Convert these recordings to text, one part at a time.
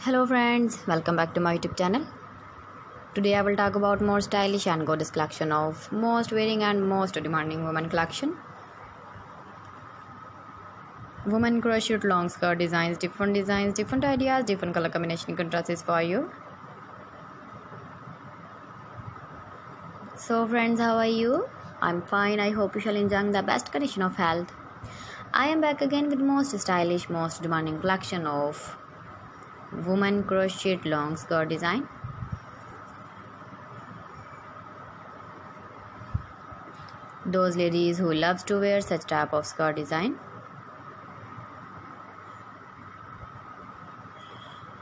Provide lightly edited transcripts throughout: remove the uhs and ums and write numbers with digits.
Hello friends, welcome back to my YouTube channel. Today I will talk about more stylish and gorgeous collection of most wearing and most demanding women collection. Women crochet long skirt designs, different ideas, different color combination contrasts for you. So friends, how are you? I'm fine. I hope you shall enjoy the best condition of health. I am back again with most stylish, most demanding collection of woman crochet long skirt design. Those ladies who loves to wear such type of skirt design.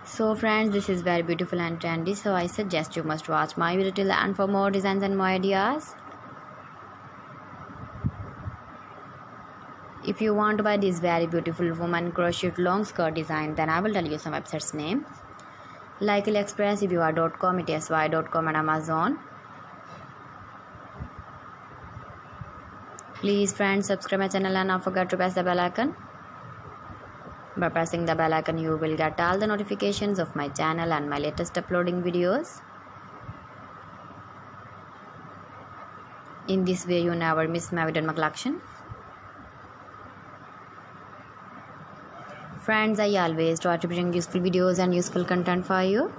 So friends, this is very beautiful and trendy, so I suggest you must watch my video till the end for more designs and more ideas. If you want to buy this very beautiful woman crochet long skirt design, then I will tell you some websites name like AliExpress, eBay.com, etsy.com and Amazon. Please friends, subscribe my channel and don't forget to press the bell icon. By pressing the bell icon, you will get all the notifications of my channel and my latest uploading videos. In this way, you never miss my video and my collection. Friends, I always try to bring useful videos and useful content for you.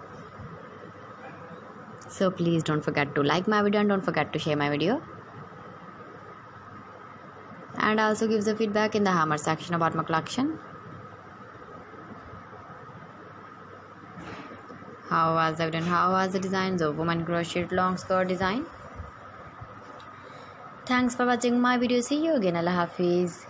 So please don't forget to like my video and don't forget to share my video. And also give the feedback in the hammer section about my collection. How was the video and how was the designs of woman crochet long skirt design? Thanks for watching my video. See you again. Allah Hafiz.